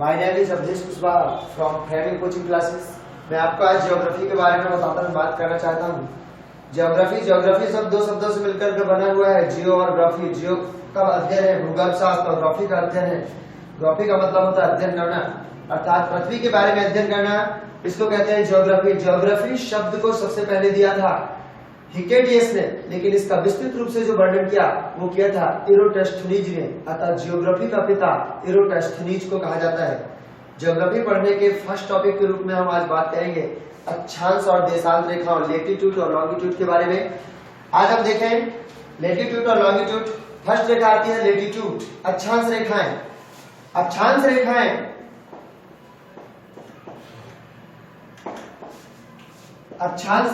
My name is Awadhesh Kushwaha from framing coaching classes. मैं आपको आज ज्योग्राफी के बारे में बात करना चाहता हूँ। ज्योग्राफी सब दो शब्दों से मिलकर के बना हुआ है, जियो और ग्राफी। जियो का अध्ययन है भूगोल शास्त्र और ग्राफी का अध्ययन है। ग्राफी का मतलब होता है अध्ययन करना, अर्थात पृथ्वी के बारे में अध्ययन करना। इसको कहते हैं ज्योग्राफी। ज्योग्राफी शब्द को सबसे पहले दिया था हिकेटियस ने, लेकिन इसका विस्तृत रूप से जो वर्णन किया वो किया था इरोटोस्थनीज ने, अतः ज्योग्राफी का पिता इरोटोस्थनीज को कहा जाता है। ज्योग्राफी पढ़ने के फर्स्ट टॉपिक के रूप में हम आज बात करेंगे अक्षांश और देशांत रेखाओं, लेटीट्यूड और लॉन्गिट्यूड के बारे में। आज हम देखें लेटीट्यूड और लॉन्गिट्यूड। फर्स्ट रेखा आती है लेटीट्यूड, अक्षांश रेखाएं। अक्षांश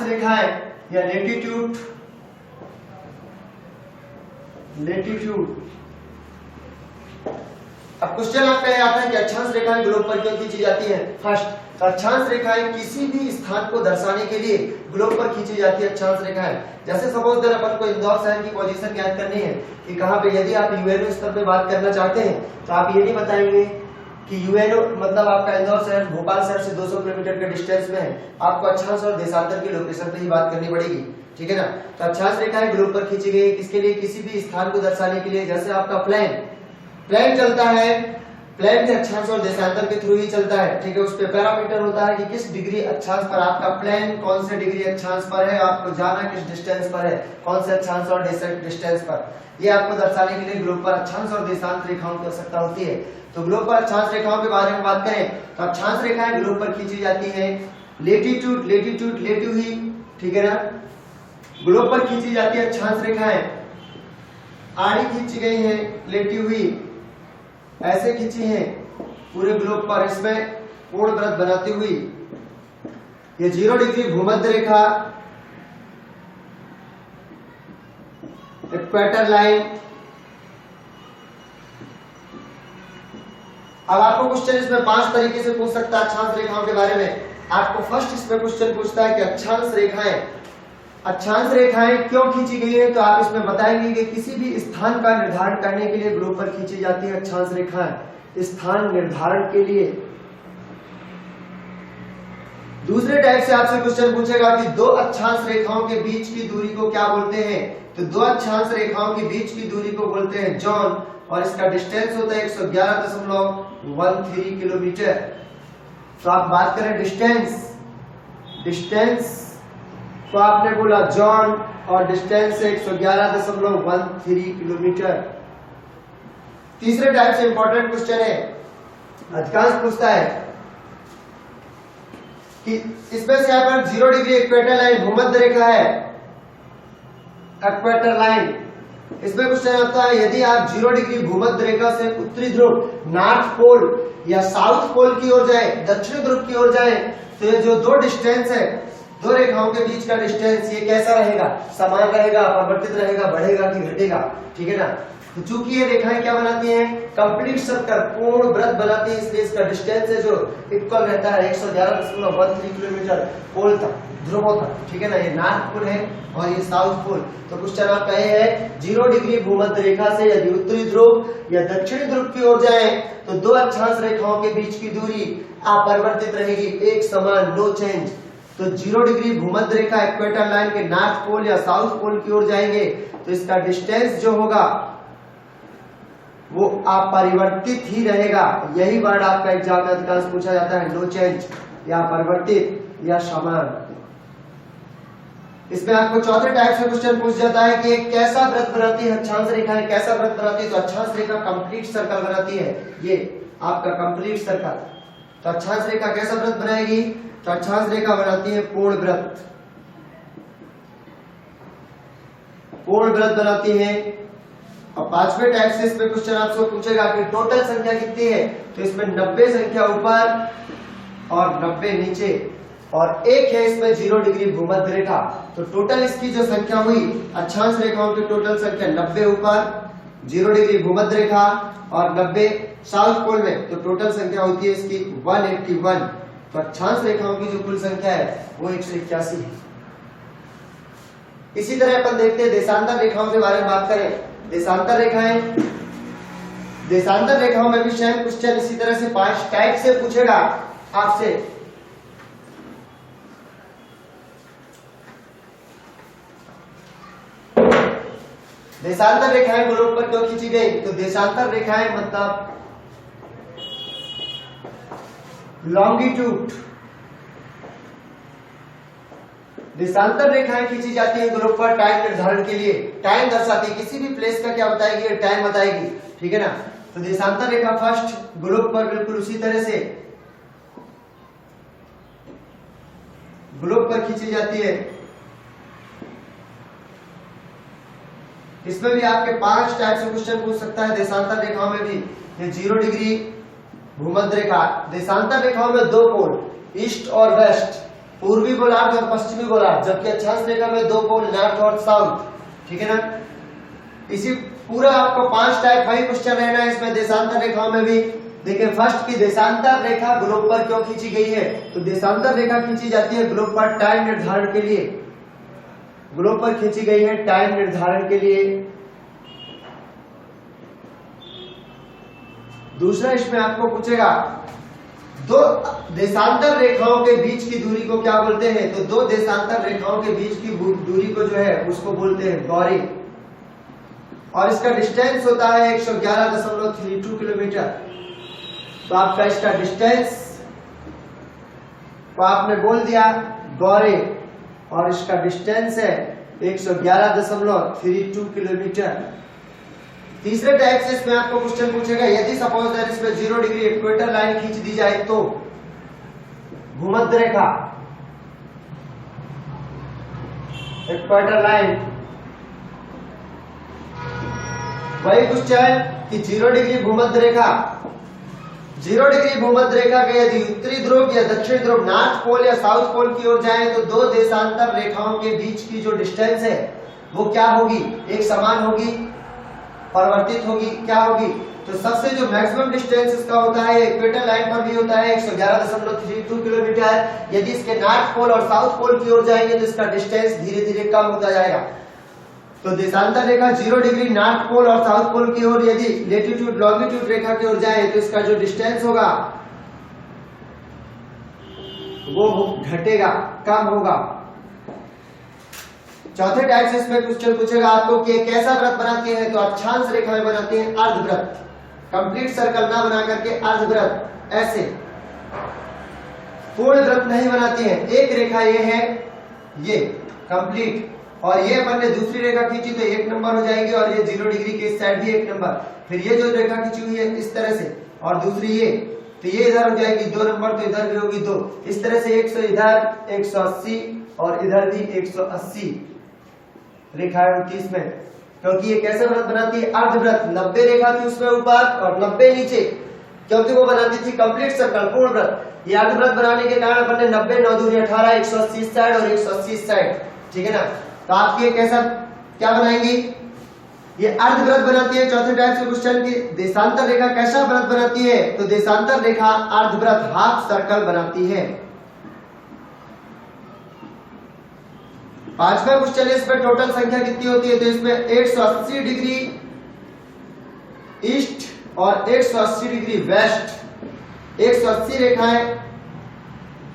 रेखाएं या लेटीट्यूड अब क्वेश्चन आपका ये आता है कि अक्षांश रेखाएं ग्लोब पर क्यों खींची जाती है। फर्स्ट, अक्षांश रेखाएं किसी भी स्थान को दर्शाने के लिए ग्लोब पर खींची जाती है। अक्षांश रेखाएं जैसे सपोज दैट अपन को इंदौर शहर की पोजीशन ज्ञात करनी है कि कहां पे, यदि आप यूएनओ स्तर पे बात करना चाहते हैं तो आप ये नहीं बताएंगे कि यूएनओ मतलब आपका इंदौर शहर भोपाल शहर से 200 किलोमीटर के डिस्टेंस में है। आपको अक्षांश और देशांतर की लोकेशन पे ही बात करनी पड़ेगी, ठीक है ना। तो अक्षांश रेखाएं ग्लोब पर खींची गई किसके लिए, किसी भी स्थान को दर्शाने के लिए। जैसे आपका प्लेन चलता है, प्लेन के अक्षांश और देशांतर के थ्रू ही चलता है, ठीक है। उस पे पैरामीटर होता है कि किस डिग्री अक्षांश पर आपका प्लेन कौन से डिग्री अक्षांश पर है, आपको जाना किस डिस्टेंस पर है, कौन से अक्षांश और डिस्टेंस पर। ये आपको दर्शाने के लिए ग्लोब पर अक्षांश और देशांत रेखाओं की आवश्यकता होती है। तो ग्लोब पर अक्षांश रेखाओं के बारे में बात करें तो अक्षांश रेखाएं ग्लोब पर खींची जाती है। लेटीट्यूड लेटी हुई, ठीक है ना। ग्लोब पर खींची जाती है अक्षांश रेखाएं, आड़ी खींची गई है, लेटी हुई ऐसे खींची है पूरे ग्लोब पर, इसमें पूर्ण वृत्त बनाती हुई। ये 0 डिग्री भूमध्य रेखा, इक्वेटर लाइन। अब आपको क्वेश्चन इसमें 5 तरीके से पूछ सकता है अक्षांश रेखाओं के बारे में। आपको फर्स्ट इसमें क्वेश्चन पूछता है कि अक्षांश रेखाएं क्यों खींची गई है, तो आप इसमें बताएंगे कि किसी भी स्थान का निर्धारण करने के लिए ग्लोब पर खींची जाती है अक्षांश रेखाएं, स्थान निर्धारण के लिए। दूसरे टाइप से आपसे क्वेश्चन पूछेगा कि 2 अक्षांश रेखाओं के बीच की दूरी को क्या बोलते हैं, तो 2 अक्षांश रेखाओं के बीच की दूरी को बोलते हैं जॉन, और इसका डिस्टेंस होता है 111.13 किलोमीटर। तो आप बात करें डिस्टेंस तो आपने बोला जॉन और डिस्टेंस से 111.13 किलोमीटर। तीसरे टाइप से इंपॉर्टेंट क्वेश्चन है, अधिकांश पूछता है कि इसमें से यहाँ पर 0 डिग्री इक्वेटर लाइन भूमध्य रेखा है, इक्वेटर लाइन। इसमें क्वेश्चन आता है यदि आप 0 डिग्री भूमध्य रेखा से उत्तरी ध्रुव नॉर्थ पोल या साउथ पोल की ओर जाए, दक्षिण ध्रुव की ओर जाए, तो ये जो 2 डिस्टेंस है, 2 रेखाओं के बीच का डिस्टेंस, ये कैसा रहेगा, समान रहेगा, परिवर्तित रहेगा, बढ़ेगा कि घटेगा, ठीक है ना। तो चूंकि ये रेखाएं क्या बनाती हैं, कंप्लीट सर्कल, पूर्ण वृत्त बनाती है, इसलिए इसका डिस्टेंस है जो इक्वल रहता है 111.13 किलोमीटर पोल तक, ध्रुवों तक, ठीक है ना। ये नॉर्थ पोल है और ये साउथ पोल। तो क्वेश्चन आपका ये है 0 डिग्री भूमध्य रेखा से यदि उत्तरी ध्रुव या दक्षिणी ध्रुव की ओर जाए तो 2 अक्षांश रेखाओं के बीच की दूरी अपरिवर्तित रहेगी, एक समान, नो चेंज। तो 0 डिग्री भूमध्य रेखा इक्वेटर लाइन के नॉर्थ पोल या साउथ पोल की ओर जाएंगे तो इसका डिस्टेंस जो होगा वो अपरिवर्तित ही रहेगा। यही वर्ड आपका एग्जाम में अधिकांश पूछा जाता है, नो चेंज या परिवर्तित या समान। इसमें आपको चौथे टाइप से क्वेश्चन पूछ जाता है कि एक कैसा वृत्त बनाती है अक्षांश रेखा, कैसा वृत्त बनाती है, तो अक्षांश रेखा कंप्लीट सर्कल बनाती है, ये आपका कंप्लीट सर्कल। तो अक्षांश रेखा कैसा वृत्त बनाएगी, तो अक्षांश रेखा बनाती है पूर्ण वृत्त बनाती है। और 5वें टाइप से इसमें क्वेश्चन आपसे पूछेगा कि टोटल संख्या कितनी है, तो इसमें 90 संख्या ऊपर और 90 नीचे, और एक है इसमें 0 डिग्री भूमध्य रेखा। तो टोटल इसकी जो संख्या हुई अक्षांश रेखाओं की टोटल संख्या 90 ऊपर, 0 डिग्री भूमध्य रेखा और 90 साउथ पोल में, तो टोटल संख्या होती है इसकी 181। तो अक्षांश रेखाओं की जो कुल संख्या है वो 181 है। इसी तरह अपन देखते हैं देशांतर रेखाओं के बारे में बात करें। देशांतर रेखाएं देशांतर रेखाओं में भी सेम क्वेश्चन इसी तरह से 5 टाइप से पूछेगा आपसे। देशांतर रेखाएं ग्लोब पर क्यों खींची गई? तो देशांतर रेखाएं मतलब लॉन्गिट्यूड, देशांतर रेखाएं खींची जाती है ग्लोब पर टाइम निर्धारण के लिए, टाइम दर्शाती है, किसी भी प्लेस का क्या बताएगी? टाइम बताएगी, ठीक है ना। तो देशांतर रेखा फर्स्ट ग्लोब पर बिल्कुल उसी तरह से ग्लोब पर खींची जाती है। इसमें भी आपके 5 टाइप से क्वेश्चन पूछ सकता है देशांतर रेखाओं में भी। ये 0 डिग्री भूमध्य रेखा, देशांतर रेखाओं में 2 पोल ईस्ट और वेस्ट, पूर्वी गोलार्ध और पश्चिमी गोलार्ध, जबकि अक्षांश रेखा में 2 पोल नॉर्थ और साउथ, ठीक है ना। इसी पूरा आपको 5 टाइप वही क्वेश्चन रहना है इसमें देशांतर रेखाओं में भी। देखिए फर्स्ट की देशांतर रेखा ग्लोब पर क्यों खींची गई है? तो देशांतर रेखा खींची जाती है ग्लोब पर टाइम निर्धारण के लिए, ग्लोब पर खींची गई है टाइम निर्धारण के लिए। दूसरा इसमें आपको पूछेगा 2 देशांतर रेखाओं के बीच की दूरी को क्या बोलते हैं? तो 2 देशांतर रेखाओं के बीच की दूरी को जो है उसको बोलते हैं गौरी, और इसका डिस्टेंस होता है 111.32 किलोमीटर। तो आपका इसका डिस्टेंस तो आपने बोल दिया गौरी, और इसका डिस्टेंस है 111.32 किलोमीटर। तीसरे टाइप से इसमें आपको क्वेश्चन पूछेगा यदि सपोज दैट इसमें 0 डिग्री इक्वेटर लाइन खींच दी जाए तो भूमध्य रेखा इक्वेटर लाइन, वही क्वेश्चन कि 0 डिग्री भूमध्य रेखा, 0 डिग्री भूमध्य रेखा के यदि उत्तरी ध्रुव या दक्षिण ध्रुव नॉर्थ पोल या साउथ पोल की ओर जाए तो 2 देशांतर रेखाओं के बीच की जो डिस्टेंस है वो क्या होगी? एक समान होगी, परिवर्तित होगी, क्या होगी? तो सबसे जो मैक्सिमम डिस्टेंस इसका होता है इक्वेटर लाइन पर भी होता है 111.32 किलोमीटर। यदि इसके नॉर्थ पोल और साउथ पोल की ओर जाएंगे तो इसका डिस्टेंस धीरे धीरे कम होता जाएगा। तो देशांतर रेखा 0 डिग्री नॉर्थ पोल और साउथ पोल की ओर यदि लेटीट्यूड लॉन्गिट्यूड रेखा की ओर जाए तो इसका जो डिस्टेंस होगा वो घटेगा, कम होगा। चौथे टाइप से इसमें क्वेश्चन पूछेगा आपको कि कैसा व्रत बनाते हैं? तो अक्षांश रेखा में बनाते हैं अर्धव्रत, कंप्लीट सर्कल ना बना करके अर्धव्रत, ऐसे पूर्ण व्रत नहीं बनाते हैं। एक रेखा ये है, ये कंप्लीट, और ये अपन ने दूसरी रेखा खींची तो 1 नंबर हो जाएगी, और ये 0 डिग्री के इस साइड भी 1 नंबर। फिर ये जो रेखा खींची हुई है इस तरह से, और दूसरी ये, तो ये इधर हो जाएगी 2 नंबर, तो इधर भी होगी 2। इस तरह से 100 इधर 180 और इधर भी 180 रेखा है 29 में। क्योंकि ये कैसे व्रत बनाती है? अर्धव्रत, 90 रेखा थी उसमें ऊपर और 90 नीचे, क्योंकि वो बनाती थी कंप्लीट सर्कल, पूर्ण व्रत। ये अर्धव्रत बनाने के कारण अपन ने 90 9 दूरी 18 180 इस साइड और 180 इस साइड, ठीक है ना। तो आपकी कैसा क्या बनाएंगी? ये अर्धव्रत बनाती है। चौथे टाइप से क्वेश्चन की देशांतर रेखा कैसा व्रत बनाती है? तो देशांतर रेखा अर्धव्रत, हाफ सर्कल बनाती है। 5वां क्वेश्चन है इसमें टोटल संख्या कितनी होती है? तो इसमें 180 डिग्री ईस्ट और 180 डिग्री वेस्ट, 180 रेखाएं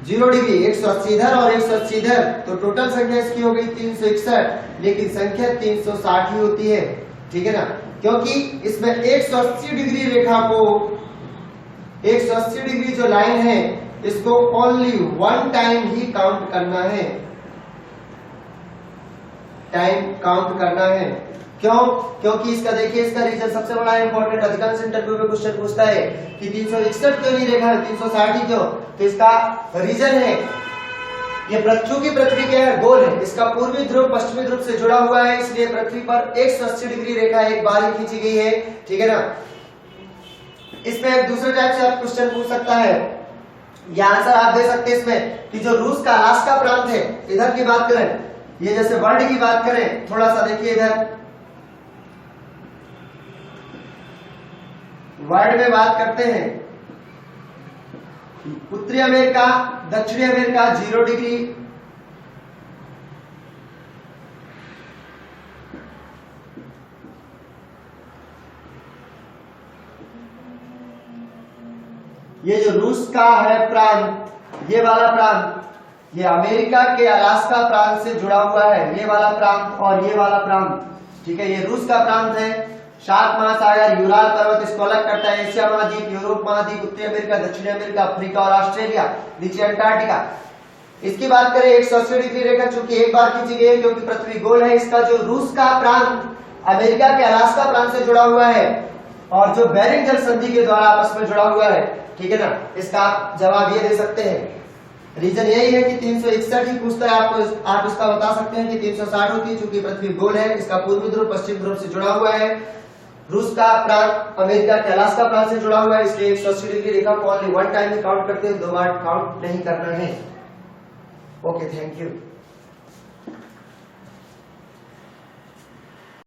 0 डिग्री, 180 इधर और 180 इधर, तो टोटल संख्या इसकी हो गई 361, लेकिन संख्या 360 ही होती है, ठीक है ना। क्योंकि इसमें 180 डिग्री रेखा को, 180 डिग्री जो लाइन है इसको ओनली 1 टाइम ही काउंट करना है, टाइम काउंट करना है। क्यों? क्योंकि इसका देखिए, इसका रीजन सबसे बड़ा इंपॉर्टेंट, अधिकांश इंटरव्यू में क्वेश्चन पूछता है कि 361 क्यों नहीं रेखा है, 360 ही क्यों? तो इसका रीजन है ये पृथ्वी क्या है? गोल है, इसका पूर्वी ध्रुव पश्चिमी ध्रुव से जुड़ा हुआ है, इसलिए पृथ्वी पर 180 डिग्री रेखा एक बार ही खींची गई है, ठीक है ना। इसमें एक दूसरे टाइप से आप क्वेश्चन पूछ सकता है, ये आंसर आप दे सकते हैं इसमें कि जो रूस का अलास्का प्रांत है, इधर की बात करें, ये जैसे वर्ल्ड की बात करें, थोड़ा सा देखिए इधर वर्ल्ड में बात करते हैं, उत्तरी अमेरिका, दक्षिणी अमेरिका 0 डिग्री, ये जो रूस का है प्रांत, ये वाला प्रांत, ये अमेरिका के अलास्का प्रांत से जुड़ा हुआ है, ये वाला प्रांत और ये वाला प्रांत, ठीक है। ये रूस का प्रांत है। शार्क महासागर, यूराल पर्वत इसको अलग करता है। एशिया महाद्वीप, यूरोप महाद्वीप, उत्तरी अमेरिका, दक्षिणी अमेरिका, अफ्रीका और ऑस्ट्रेलिया, नीचे अंटार्कटिका। इसकी बात करें 180 डिग्री रेखा चूंकि एक बार खींची गई है क्योंकि पृथ्वी गोल है। इसका जो रूस का प्रांत अमेरिका के अलास्का प्रांत से जुड़ा हुआ है और जो बेरिंग जल संधि के द्वारा आपस में जुड़ा हुआ है, ठीक है ना। इसका आप जवाब ये दे सकते हैं। रीजन यही है कि 361 ही पूछता है आपको, आप इसका बता सकते हैं कि 360 होती है क्योंकि पृथ्वी गोल है। इसका पूर्वी ध्रुव पश्चिम ध्रुव से जुड़ा हुआ है। रूस का प्रांत अमेरिका के अलास्का प्रांत से जुड़ा हुआ है, इसलिए 180 डिग्री रेखा को ओनली वन टाइम में काउंट करते हैं, 2 बार काउंट नहीं करना है। Okay, thank you.